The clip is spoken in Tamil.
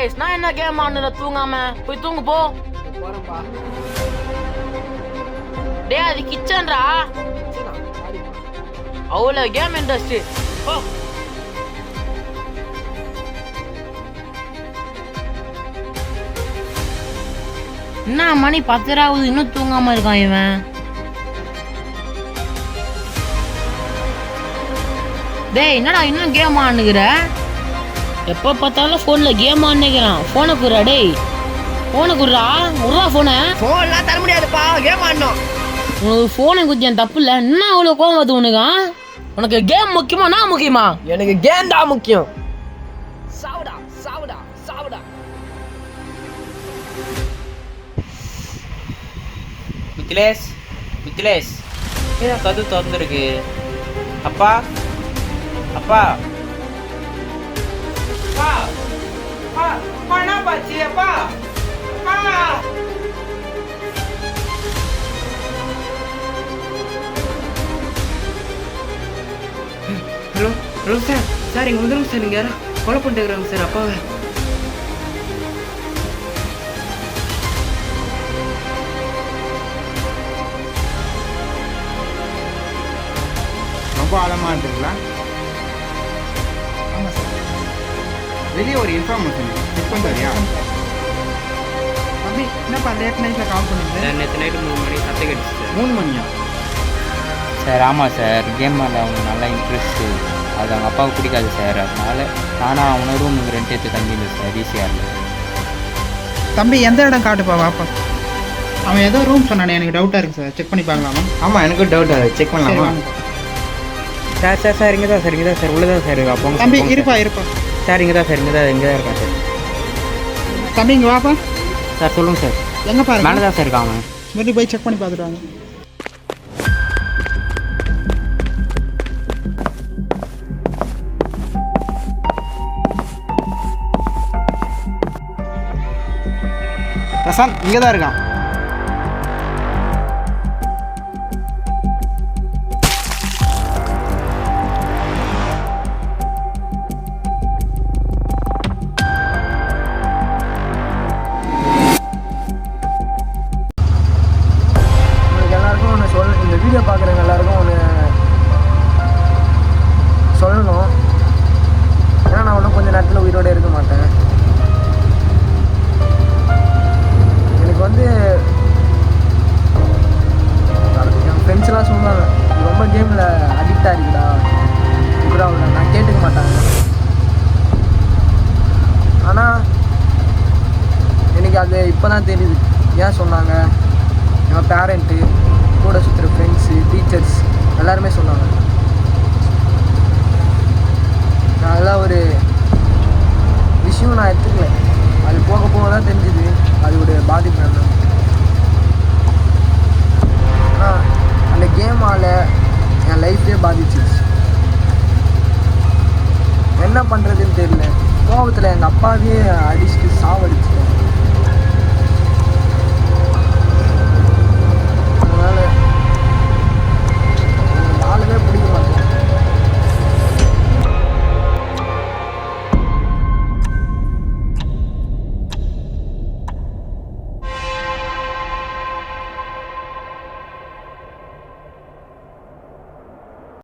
மித்திலேஷ், நான் என்ன கேம் ஆடுற தூங்காம? போய் தூங்கு போ. போறேன்பா. டேய் அது கிச்சன்டா. அவ்வளோ கேம் இன்ட்ரெஸ்ட். போ. என்ன மணி 10 இன்னும் தூங்காம இருக்கான் இவன். டேய் என்னடா இன்னும் கேம் ஆடுகிற? எப்போ பார்த்தாலும் ஃபோனில் கேம் ஆடுகிறான். ஃபோனை குடுறா. டேய் ஃபோனை குடுறா. உருவா ஃபோனை. ஃபோன்லாம் தர முடியாதுப்பா, கேம் ஆடணும். உனக்கு ஃபோனை குத்தியன் தப்பு இல்லை. என்ன அவ்வளோ கோவம் வருது உனக்கு? உனக்கு கேம் முக்கியமா நான் முக்கியமா? எனக்கு கேம் தான் முக்கியம். சாவுடா சாவுடா சாவுடா. மித்திலேஷ், மித்திலேஷ், ஏன் கதவு திறந்துருக்கு? அப்பா, அப்பா, அப்பா, அப்பா, அப்பா, என்ன பாச்சு? அப்பா, அப்பா. ஹலோ ஹலோ சார், சார் இங்கே வந்துடுங்க சார். நீங்கள் யாரும் கொலை பண்ணிட்டுருக்குறாங்க சார் அப்பாவை. ரொம்ப ஆழமாக இருக்குங்களா? ஆமாம் சார். வெளியே ஒரு இன்ஃபர்மேஷன் செக் பண்ணுறியா? தம்பி என்னப்பா லேட் நைட்டில் கால் பண்ணுங்க சார் நேற்று நைட்டு 3 மணி சத்தம் கேட்டுச்சு சார். 3 மணியா? சார் ஆமாம் சார், கேம் மேலே அவனுக்கு நல்லா இன்ட்ரெஸ்ட்டு. அது அவங்க அப்பாவுக்கு பிடிக்காது சார். அதனால் நானும் அவனை ரூம் ரெண்ட் எடுத்து தங்கியிருந்தேன் சார் ஈஸியாக. தம்பி எந்த இடம் காட்டுப்பா வாப்பா. அவன் ஏதோ ரூம் சொன்னானே, எனக்கு டவுட்டாக இருக்குது சார். செக் பண்ணி பார்க்கலாமா? ஆமாம் எனக்கும் டவுட், செக் பண்ணலாமா? சார் சார் சார் இங்கே தான் சார், இங்கே தான் சார், உள்ளே தான் சார். அப்போ தம்பி இருப்பா இருப்பா. சார் இங்கே தான் சார், இங்கே தான் இருக்கான் சார். தம்பி இங்கே வாப்பா. சார் சொல்லுங்கள் சார். எங்கே பாருங்க? மேலே தான் சார் இருக்கான் அவன். வெளியே போய் செக் பண்ணி பார்த்துட்டாங்க. பிரசாந்த் இங்கே தான் இருக்கான். இந்த வீடியோ பார்க்குறவங்க எல்லாருக்கும் ஒன்று சொல்லணும். ஏன்னா நான் ஒன்றும் கொஞ்சம் நேரத்தில் உயிரோடு இருக்க மாட்டேன். எனக்கு வந்து என் ஃப்ரெண்ட்ஸ்லாம் சொன்னாங்க, ரொம்ப கேமில் அடிக்டாக இருக்குடா இப்படா அவ்வளோ. நான் கேட்டுக்க மாட்டாங்க. ஆனால் எனக்கு அது இப்போ தான் தெரியுது ஏன் சொன்னாங்க. என் பேரண்ட்டு, கூட சுற்றுற ஃப்ரெண்ட்ஸு, டீச்சர்ஸ் எல்லாருமே சொன்னாங்க. அதெல்லாம் ஒரு விஷயம் நான் எடுத்துக்கல. அது போக போக தான் தெரிஞ்சுது அதோடைய பாதிப்பு என்ன. ஆனால் அந்த கேமால் என் லைஃப்பே பாதிச்சிச்சு. என்ன பண்ணுறதுன்னு தெரியல. கோபத்தில் எங்கள் அப்பாவே அடிச்சுட்டு சாவடிச்சிட்டேன்.